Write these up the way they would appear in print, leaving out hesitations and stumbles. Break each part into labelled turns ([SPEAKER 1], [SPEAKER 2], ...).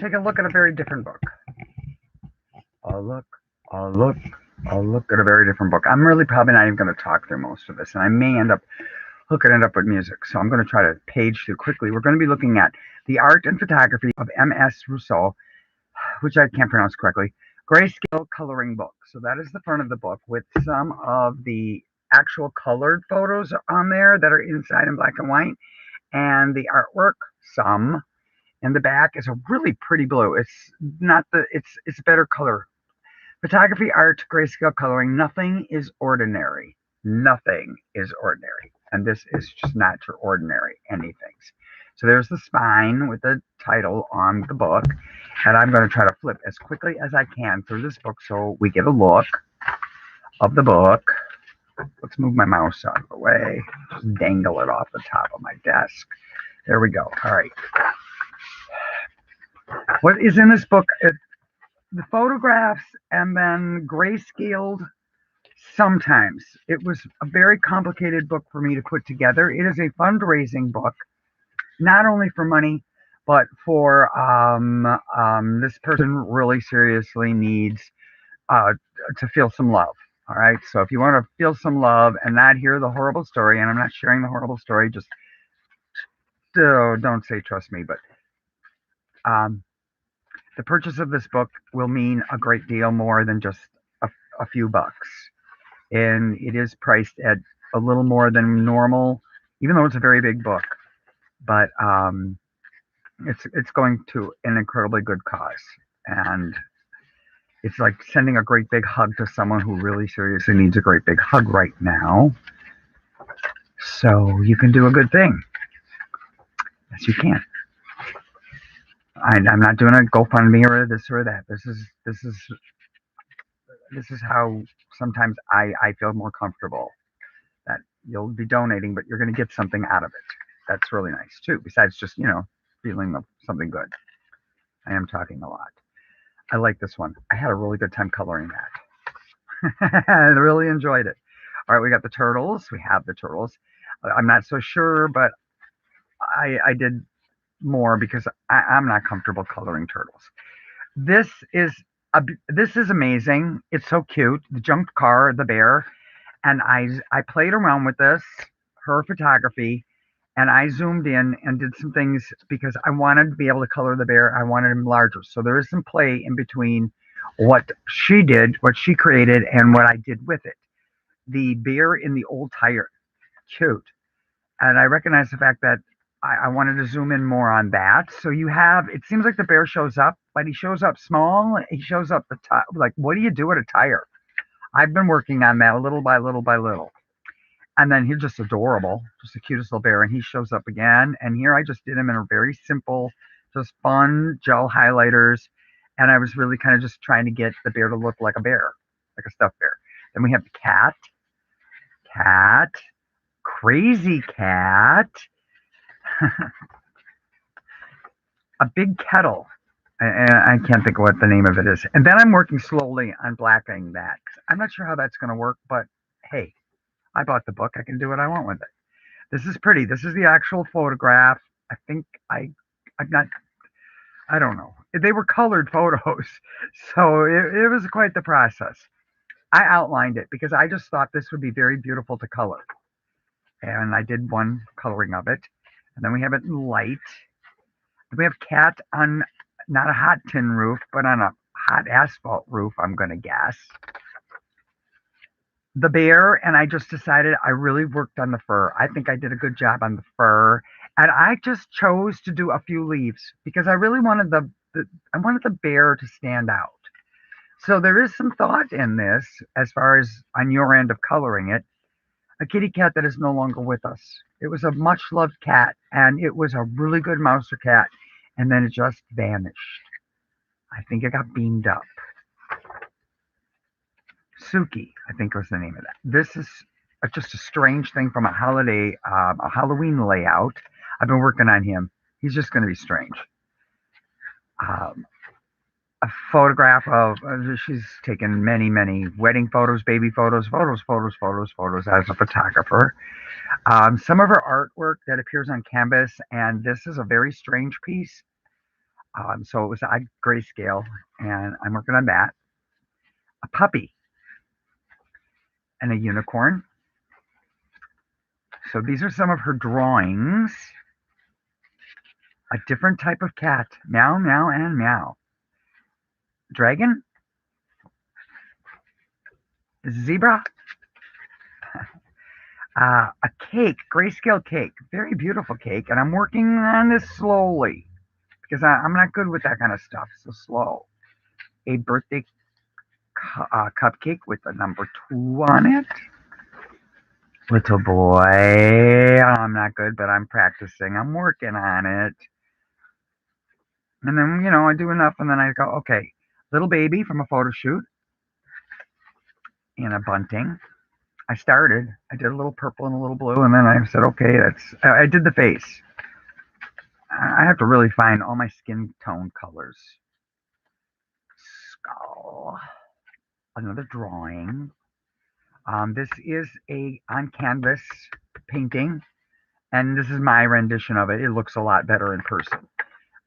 [SPEAKER 1] take a look at a very different book. A look, a look, a look at a very different book. I'm really probably not even going to talk through most of this, and I may end up hooking it up with music. So I'm going to try to page through quickly. We're going to be looking at The Art and Photography of M.S. Rouselle, which I can't pronounce correctly, Grayscale Coloring Book. So that is the front of the book with some of the actual colored photos on there that are inside in black and white, and the artwork, some. And the back is a really pretty blue. It's not it's a better color. Photography, art, grayscale coloring, nothing is ordinary. Nothing is ordinary. And this is just not your ordinary anythings. So there's the spine with the title on the book. And I'm going to try to flip as quickly as I can through this book so we get a look of the book. Let's move my mouse out of the way. Just dangle it off the top of my desk. There we go. All right. What is in this book? The photographs and then grayscaled sometimes. It was a very complicated book for me to put together. It is a fundraising book, not only for money, but for this person really seriously needs to feel some love. All right. So if you want to feel some love and not hear the horrible story, and I'm not sharing the horrible story, just don't say trust me, but the purchase of this book will mean a great deal more than just a few bucks. And it is priced at a little more than normal, even though it's a very big book. But it's going to an incredibly good cause. And it's like sending a great big hug to someone who really seriously needs a great big hug right now. So you can do a good thing. Yes, you can. I'm not doing a GoFundMe or this or that. This is how sometimes I feel more comfortable that you'll be donating, but you're going to get something out of it. That's really nice too. Besides just feeling of something good. I am talking a lot. I like this one. I had a really good time coloring that. I really enjoyed it. All right, we got the turtles. We have the turtles. I'm not so sure, but I did more because I'm not comfortable coloring turtles. This is amazing. It's so cute. The junk car, the bear, and I played around with this, her photography, and I zoomed in and did some things because I wanted to be able to color the bear. I wanted him larger. So there is some play in between what she did, what she created, and what I did with it. The bear in the old tire, cute. And I recognize the fact that I wanted to zoom in more on that. So it seems like the bear shows up, but he shows up small. He shows up the top. Like, what do you do with a tire? I've been working on that little by little by little. And then he's just adorable, just the cutest little bear. And he shows up again. And here I just did him in a very simple, just fun gel highlighters. And I was really kind of just trying to get the bear to look like a bear, like a stuffed bear. Then we have the cat, crazy cat, a big kettle. I can't think of what the name of it is. And then I'm working slowly on blackening that. I'm not sure how that's going to work, but hey, I bought the book. I can do what I want with it. This is pretty. This is the actual photograph. I think I'm not, I don't know. They were colored photos. So it was quite the process. I outlined it because I just thought this would be very beautiful to color. And I did one coloring of it. And then we have it in light. We have cat on not a hot tin roof, but on a hot asphalt roof, I'm going to guess. The bear, and I just decided I really worked on the fur. I think I did a good job on the fur. And I just chose to do a few leaves because I really wanted I wanted the bear to stand out. So there is some thought in this as far as on your end of coloring it. A kitty cat that is no longer with us. It was a much loved cat, and it was a really good mouser cat, and then it just vanished. I think it got beamed up. Suki, I think was the name of that. This is just a strange thing from a Halloween layout. I've been working on him. He's just going to be strange. A photograph of, she's taken many, many wedding photos, baby photos as a photographer. Some of her artwork that appears on canvas, and this is a very strange piece. So it was a Grayscale, and I'm working on that. A puppy and a unicorn. So these are some of her drawings. A different type of cat. Meow, meow, and meow. Dragon. Zebra. A cake. Grayscale cake. Very beautiful cake. And I'm working on this slowly because I'm not good with that kind of stuff. So slow. A birthday cupcake with the number 2 on it. Little boy. I'm not good, but I'm practicing. I'm working on it. And then, I do enough, and then I go, okay, little baby from a photo shoot in a bunting. I did a little purple and a little blue, and then I said, okay, I did the face. I have to really find all my skin tone colors. Skull. Another drawing. This is a on canvas painting, and this is my rendition of it. It looks a lot better in person.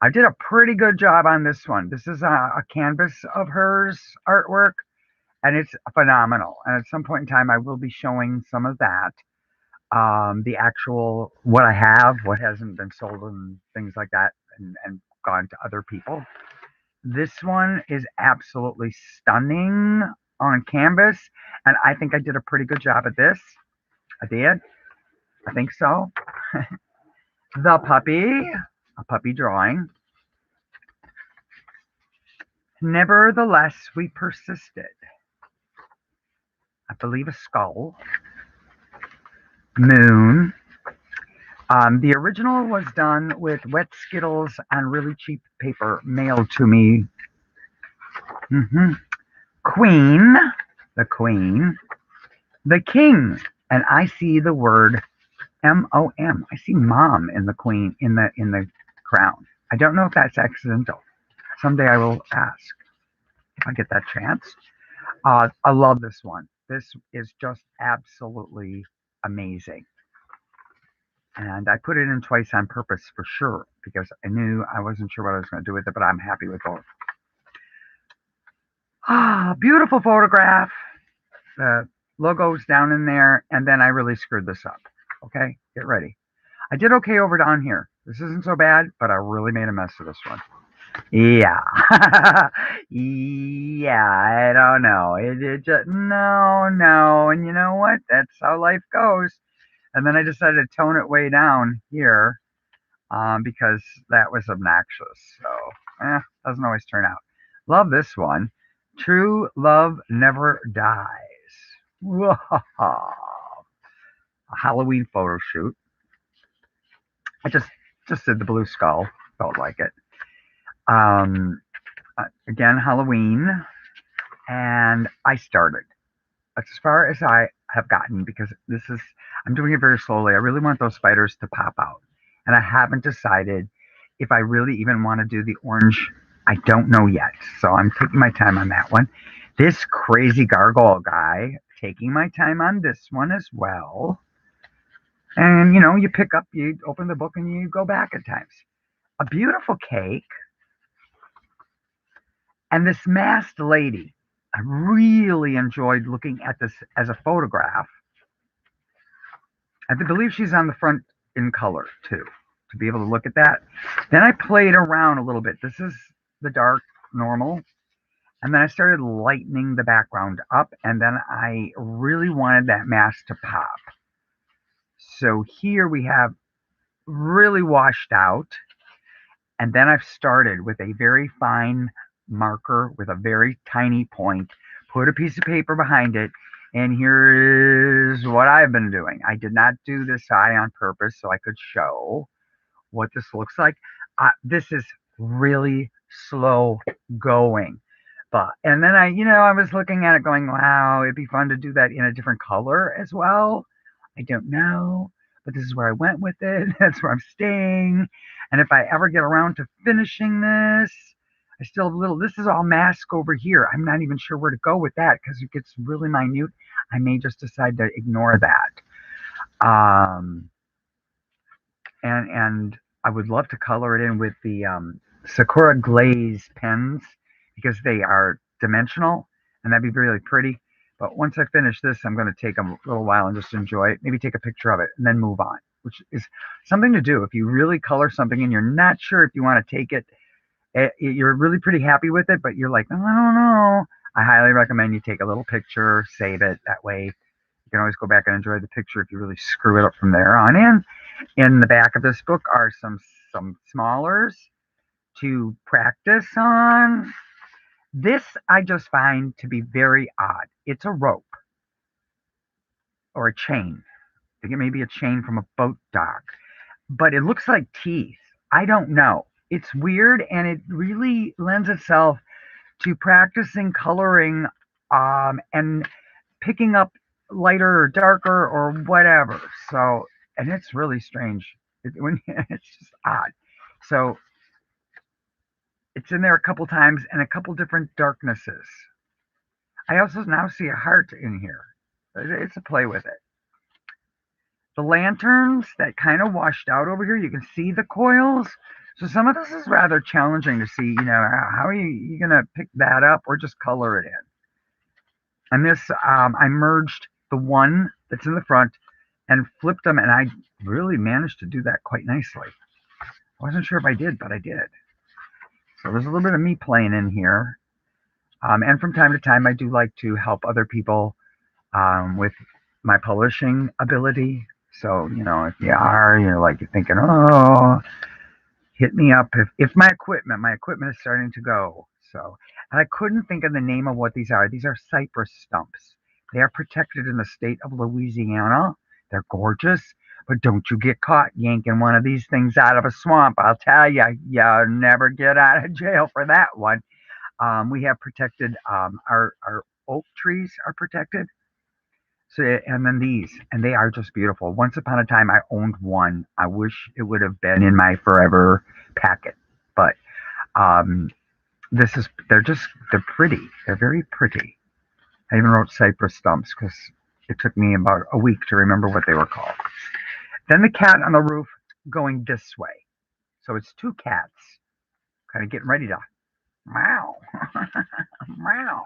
[SPEAKER 1] I did a pretty good job on this one. This is a canvas of hers artwork, and it's phenomenal. And at some point in time, I will be showing some of that. The actual, what I have, what hasn't been sold, and things like that, and gone to other people. This one is absolutely stunning on canvas, and I think I did a pretty good job at this. I did. I think so. The puppy, a puppy drawing. Nevertheless, we persisted. I believe a skull. Moon. The original was done with wet Skittles on really cheap paper mailed to me. Queen, the queen, the king, and I see the word M-O-M. I see mom in the queen in the crown. I don't know if that's accidental. Someday I will ask if I get that chance. I love this one. This is just absolutely amazing. And I put it in twice on purpose for sure because I wasn't sure what I was going to do with it, but I'm happy with both. Beautiful photograph. The logo's down in there, and then I really screwed this up. Okay, get ready. I did okay over down here. This isn't so bad, but I really made a mess of this one. Yeah. Yeah, I don't know. It just, no. And you know what? That's how life goes. And then I decided to tone it way down here because that was obnoxious. So, doesn't always turn out. Love this one. True love never dies. A Halloween photo shoot. I just did the blue skull. Felt like it. Again, Halloween, and I started as far as I have gotten because I'm doing it very slowly. I really want those spiders to pop out, and I haven't decided if I really even want to do the orange. I don't know yet, so I'm taking my time on that one. This crazy gargoyle guy, taking my time on this one as well. And you open the book and you go back at times. A beautiful cake. And this masked lady, I really enjoyed looking at this as a photograph. I believe she's on the front in color too, to be able to look at that. Then I played around a little bit. This is the dark normal. And then I started lightening the background up. And then I really wanted that mask to pop. So here we have really washed out. And then I've started with a very fine marker with a very tiny point, put a piece of paper behind it, and here's what I've been doing. I did not do this eye on purpose so I could show what this looks like. This is really slow going. And then I was looking at it going, wow, it'd be fun to do that in a different color as well. I don't know, but this is where I went with it. That's where I'm staying. And if I ever get around to finishing this, I still have this is all mask over here. I'm not even sure where to go with that because it gets really minute. I may just decide to ignore that. And I would love to color it in with the Sakura glaze pens because they are dimensional and that'd be really pretty. But once I finish this, I'm going to take a little while and just enjoy it. Maybe take a picture of it and then move on, which is something to do. If you really color something and you're not sure if you want to take it, you're really pretty happy with it, but you're like, oh, I don't know. I highly recommend you take a little picture, save it. That way you can always go back and enjoy the picture if you really screw it up from there on in. In the back of this book are some smallers to practice on. This I just find to be very odd. It's a rope or a chain. I think it may be a chain from a boat dock, but it looks like teeth. I don't know. It's weird and it really lends itself to practicing coloring and picking up lighter or darker or whatever. So, and it's really strange. It's just odd. So it's in there a couple times and a couple different darknesses. I also now see a heart in here. It's a play with it. The lanterns that kind of washed out over here, you can see the coils. So some of this is rather challenging to see, how are you going to pick that up or just color it in? And this, I merged the one that's in the front and flipped them, and I really managed to do that quite nicely. I wasn't sure if I did, but I did. So there's a little bit of me playing in here. And from time to time, I do like to help other people with my publishing ability. So, if you are, you're thinking, oh, hit me up if my equipment is starting to go. So, and I couldn't think of the name of what these are. These are cypress stumps. They are protected in the state of Louisiana. They're gorgeous, but don't you get caught yanking one of these things out of a swamp. I'll tell you, you'll never get out of jail for that one. We have protected, our oak trees are protected. So, and then these, and they are just beautiful. Once upon a time, I owned one. I wish it would have been in my forever packet, but um, they're pretty. They're very pretty. I even wrote cypress stumps because it took me about a week to remember what they were called. Then the cat on the roof going this way. So it's two cats kind of getting ready to meow, meow.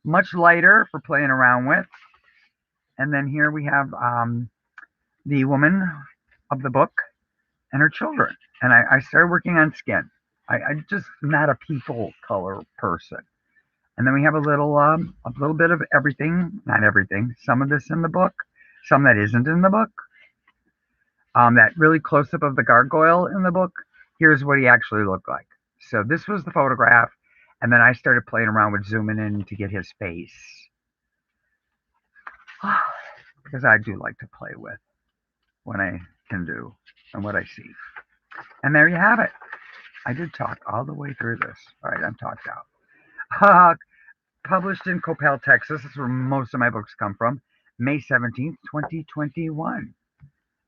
[SPEAKER 1] Much lighter for playing around with. And then here we have the woman of the book and her children. And I started working on skin. I just not a people color person. And then we have a little bit of everything, not everything. Some of this in the book, some that isn't in the book. That really close up of the gargoyle in the book. Here's what he actually looked like. So this was the photograph, and then I started playing around with zooming in to get his face because I do like to play with what I can do and what I see. And there you have it. I did talk all the way through this. All right, I'm talked out. Published in Coppell, Texas. That's where most of my books come from. May 17th, 2021.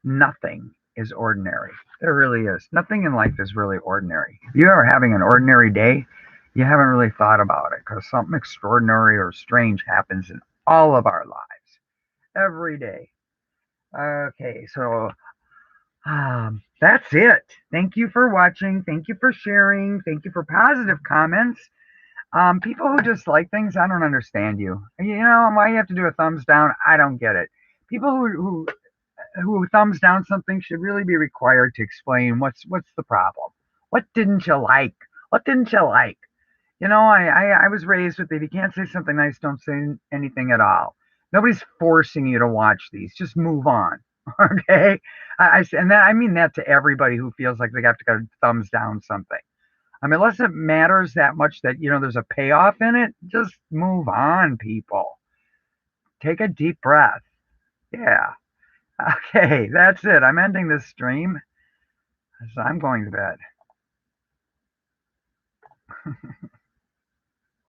[SPEAKER 1] Nothing is ordinary. There really is. Nothing in life is really ordinary. If you are having an ordinary day, you haven't really thought about it because something extraordinary or strange happens in all of our lives every day. Okay, so that's it. Thank you for watching. Thank you for sharing. Thank you for positive comments. People who just like things, I don't understand you. You know why you have to do a thumbs down? I don't get it. People who thumbs down something should really be required to explain what's the problem. What didn't you like? What didn't you like? I was raised with if you can't say something nice, don't say anything at all. Nobody's forcing you to watch these. Just move on. Okay. And then I mean that to everybody who feels like they have to go thumbs down something. I mean, unless it matters that much that there's a payoff in it, just move on, people. Take a deep breath. Yeah. Okay, that's it. I'm ending this stream. So I'm going to bed.